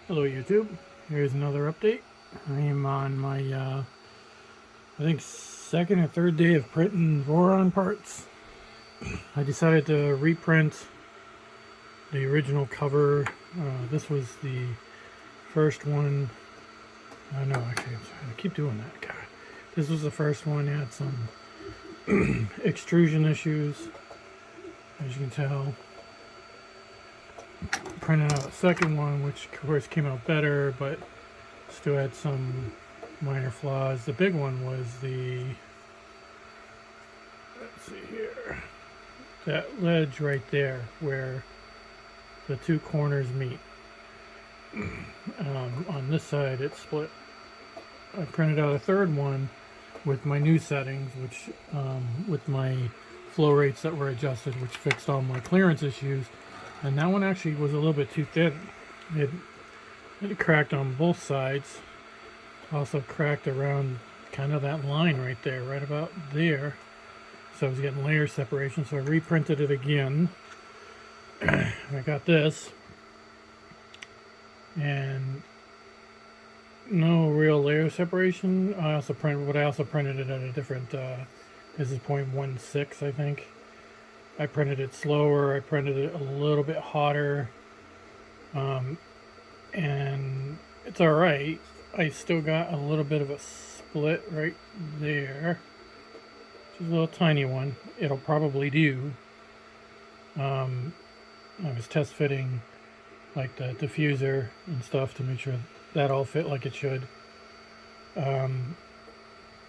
Hello YouTube, here's another update. I am on my, I think second or third day of printing Voron parts. I decided to reprint the original cover. This was the first one. No, actually, I keep doing that. God. This was the first one. It had some extrusion issues, as you can tell. Printed out a second one, which of course came out better, but still had some minor flaws. The big one was let's see here, that ledge right there where the two corners meet. On this side it split. I printed out a third one with my new settings, which with my flow rates that were adjusted, which fixed all my clearance issues. And that one actually was a little bit too thin. It cracked on both sides. Also cracked around kind of that line right there, right about there. So I was getting layer separation, so I reprinted it again. I got this. And no real layer separation. I also printed it at a different, this is 0.16, I think. I printed it slower, I printed it a little bit hotter, and it's alright. I still got a little bit of a split right there, which is a little tiny one. It'll probably do. I was test fitting like the diffuser and stuff to make sure that all fit like it should.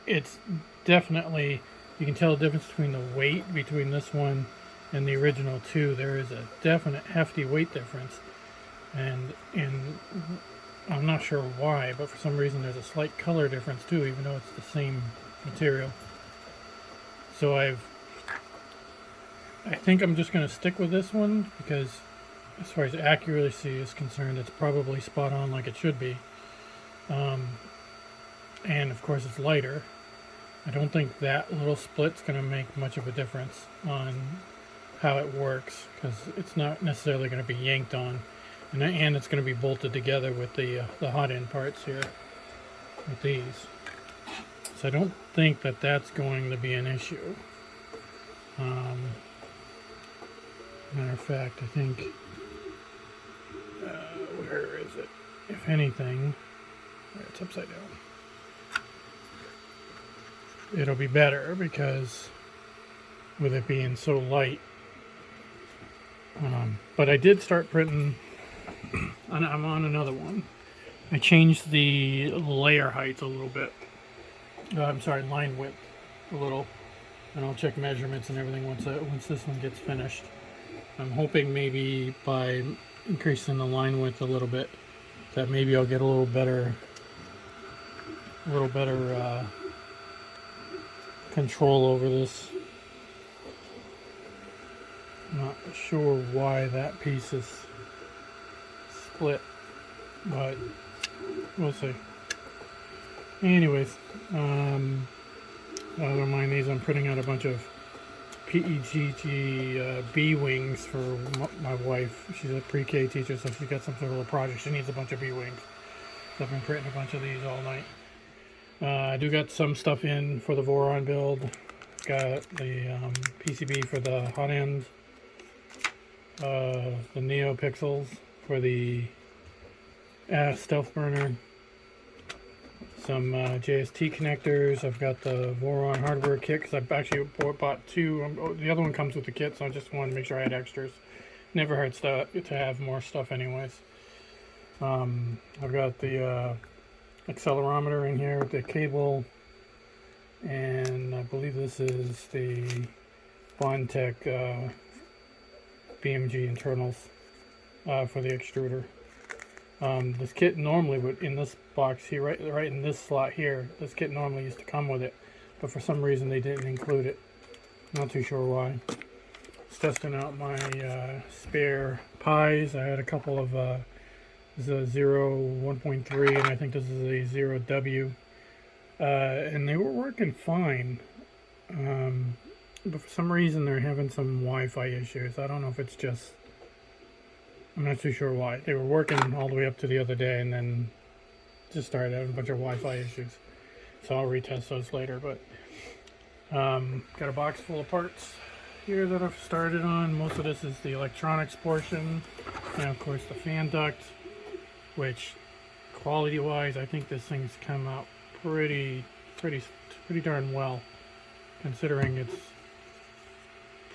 It's definitely, you can tell the difference between the weight between this one and the original two. There is a definite hefty weight difference, and I'm not sure why, but for some reason there's a slight color difference too, even though it's the same material. So I think I'm just going to stick with this one because as far as accuracy is concerned, it's probably spot on like it should be. And of course it's lighter. I don't think that little split's going to make much of a difference on how it works, because it's not necessarily going to be yanked on, and it's going to be bolted together with the hot end parts here with these. So I don't think that that's going to be an issue. Matter of fact, I think where is it? If anything, it's upside down. It'll be better because with it being so light. But I did start printing, and I'm on another one. I changed the layer height a little bit. I'm sorry, line width a little, and I'll check measurements and everything once this one gets finished. I'm hoping maybe by increasing the line width a little bit, that maybe I'll get a little better control over this. Not sure why that piece is split, but we'll see. Anyways, I don't mind these. I'm printing out a bunch of PEGG bee wings for my wife. She's a pre-K teacher, so she's got some sort of a project. She needs a bunch of bee wings. So I've been printing a bunch of these all night. I do got some stuff in for the Voron build. Got the PCB for the hot ends. The Neo Pixels for the stealth burner. Some JST connectors. I've got the Voron hardware kit because I've actually bought two. The other one comes with the kit, so I just wanted to make sure I had extras. Never hurts to have more stuff anyways. I've got the accelerometer in here with the cable, and I believe this is the Bondtech BMG internals for the extruder. This kit normally would, in this box here, right in this slot here, this kit normally used to come with it, but for some reason they didn't include it. Not too sure why. Just testing out my spare pies. I had a couple of this is a 1.3, and I think this is a 0W, and they were working fine. But for some reason they're having some Wi-Fi issues. I don't know if it's just I'm not too sure why. They were working all the way up to the other day and then just started having a bunch of Wi-Fi issues. So I'll retest those later, but got a box full of parts here that I've started on. Most of this is the electronics portion, and of course the fan duct, which quality-wise, I think this thing's come out pretty darn well, considering it's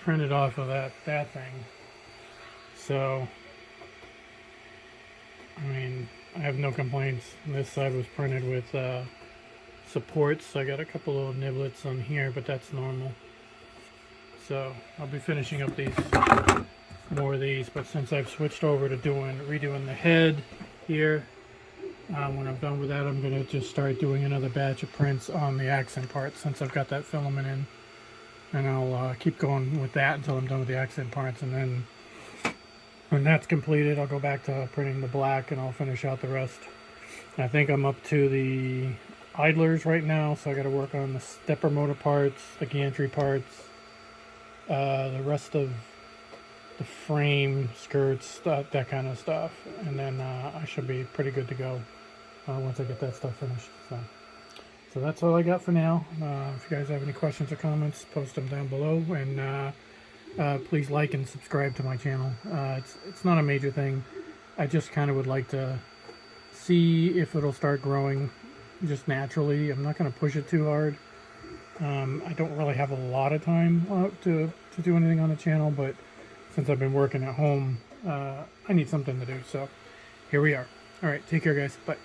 printed off of that thing. So, I mean, I have no complaints. This side was printed with supports. I got a couple of niblets on here, but that's normal. So I'll be finishing up more of these, but since I've switched over to redoing the head here, when I'm done with that, I'm going to just start doing another batch of prints on the accent parts since I've got that filament in. And I'll keep going with that until I'm done with the accent parts, and then when that's completed, I'll go back to printing the black and I'll finish out the rest. I think I'm up to the idlers right now, so I got to work on the stepper motor parts, the gantry parts, the rest of the frame, skirts, that kind of stuff, and then I should be pretty good to go once I get that stuff finished. So that's all I got for now. If you guys have any questions or comments, post them down below, and please like and subscribe to my channel. It's not a major thing. I just kind of would like to see if it'll start growing just naturally. I'm not going to push it too hard. I don't really have a lot of time to do anything on the channel, but since I've been working at home, I need something to do. So here we are. All right, take care, guys. Bye.